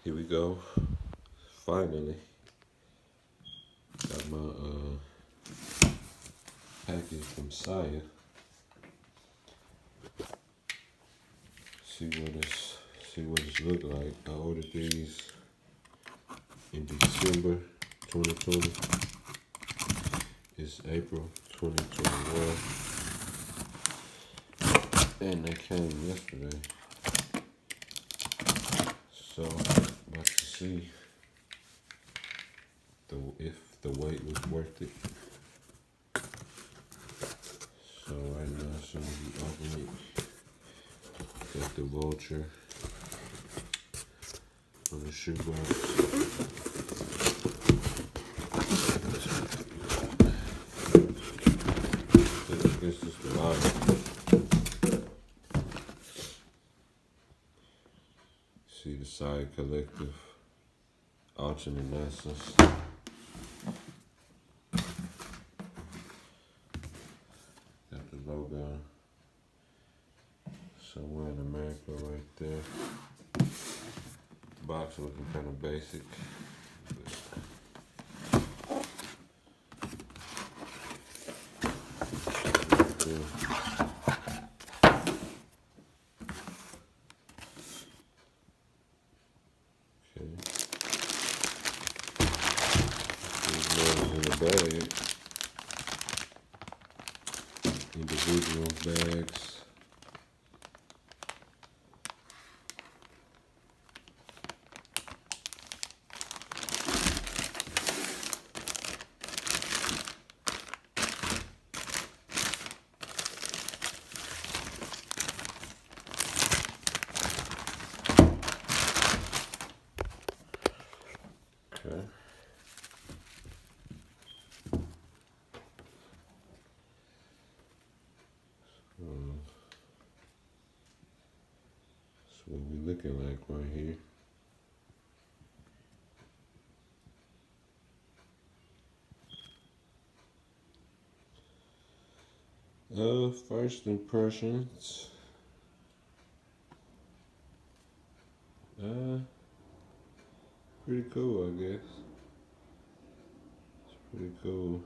Here we go. Finally, got my package from SIA. See what it's look like. I ordered these in December 2020. It's April 2021, and they came yesterday. So, about to see if the wait was worth it. So right now, as soon as you open it, got the vulture on the shoebox. This is the bottom. See the SIA Collective alternate answers. Got the logo somewhere in America right there. The box looking kind of basic. In the bag, individual bags. Okay. That's what we looking like right here. First impressions. Pretty cool, I guess. It's pretty cool.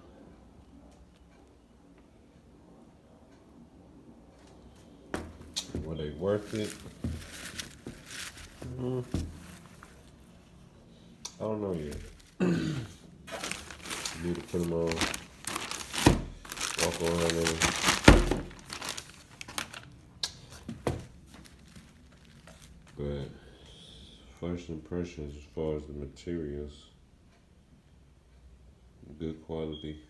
Were they worth it? I don't know yet. Need to put them on, walk around in them. But first impressions as far as the materials, good quality.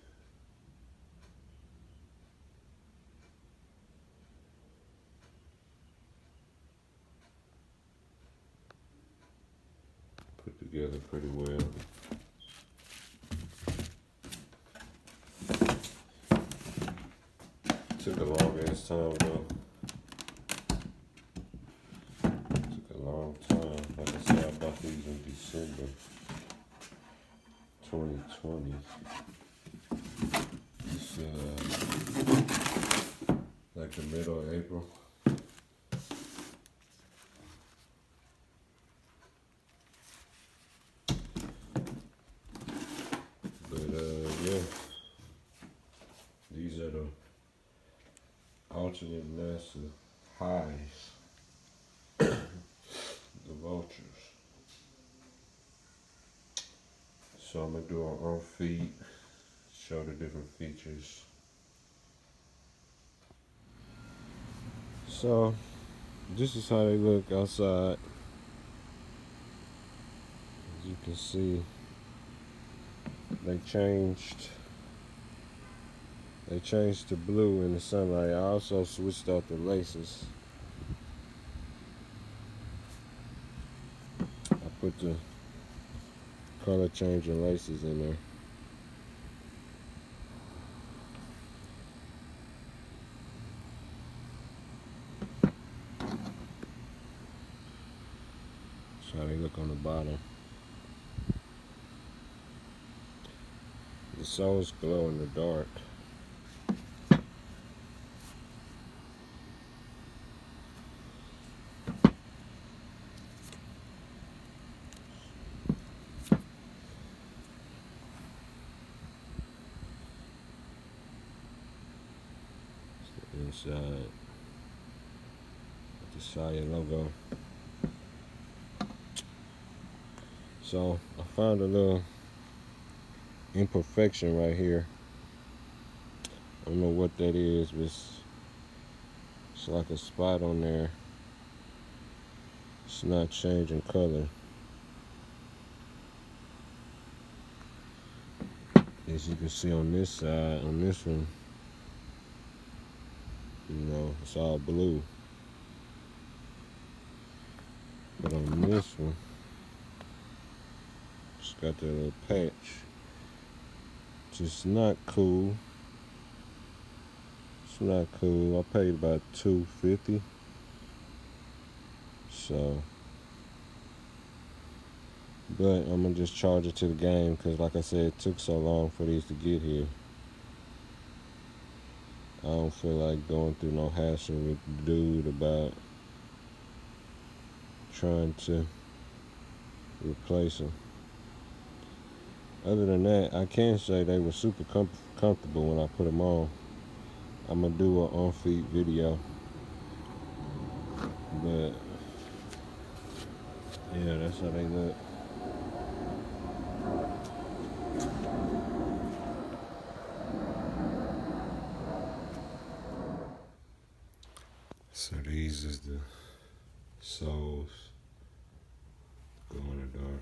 Put together pretty well. Took a long ass time though. Took a long time. Like I said, I bought these in December 2020. It's like the middle of April. But yeah, these are the alternate NASA highs, the vultures. So I'm gonna do our own feet, show the different features. So this is how they look outside. As you can see, they changed to blue in the sunlight. I also switched out the laces. I put the color changing laces in there. That's how they look on the bottom. The soles glow in the dark. inside. The SIA logo. So I found a little imperfection right here. I don't know what that is, but it's like a spot on there. It's not changing color. As you can see on this side, on this one, it's all blue. But on this one, it's got that little patch. Just not cool. It's not cool. I paid about $250. So, but I'm gonna just charge it to the game because, like I said, it took so long for these to get here. I don't feel like going through no hassle with the dude about trying to replace them. Other than that, I can say they were super comfortable when I put them on. I'm gonna do an on-feet video, but yeah, that's how they look. So these is the soles. Go in the dark.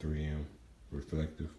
.3M reflective.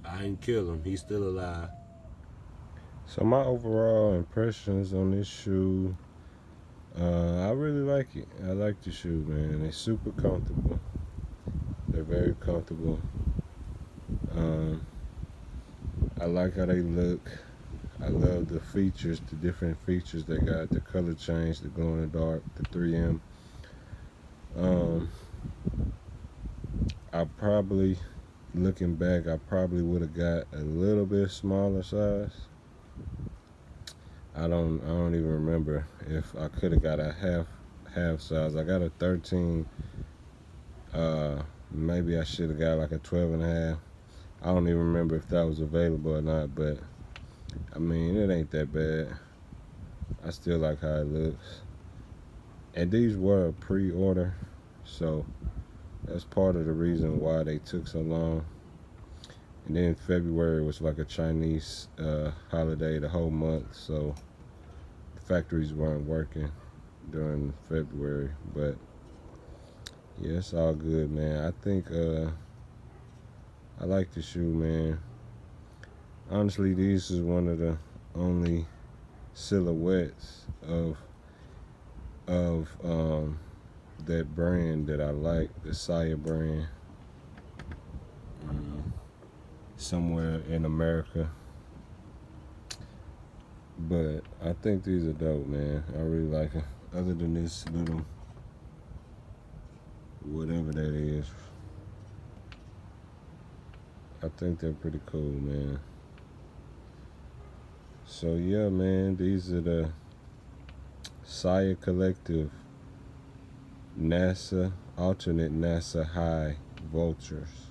I ain't kill him. He's still alive. So my overall impressions on this shoe, I really like it. I like the shoe, man. They're super comfortable. They're very comfortable. I like how they look. I love the features, the different features they got. The color change, the glow in the dark, the 3M. I probably, looking back, I probably would have got a little bit smaller size. I don't even remember if I could have got a half size. I got a 13. Maybe I should have got like a 12 and a half. I don't even remember if that was available or not, but I mean, it ain't that bad. I still like how it looks. And these were a pre-order, so that's part of the reason why they took so long. And then February was like a Chinese holiday the whole month, so the factories weren't working during February. But yeah, it's all good, man. I think I like the shoe, man. Honestly, these is one of the only silhouettes of that brand that I like, the SIA brand. Somewhere in America. But I think these are dope, man. I really like them. Other than this little whatever that is, I think they're pretty cool, man. So yeah, man, these are the SIA Collective alternate NASA high vultures.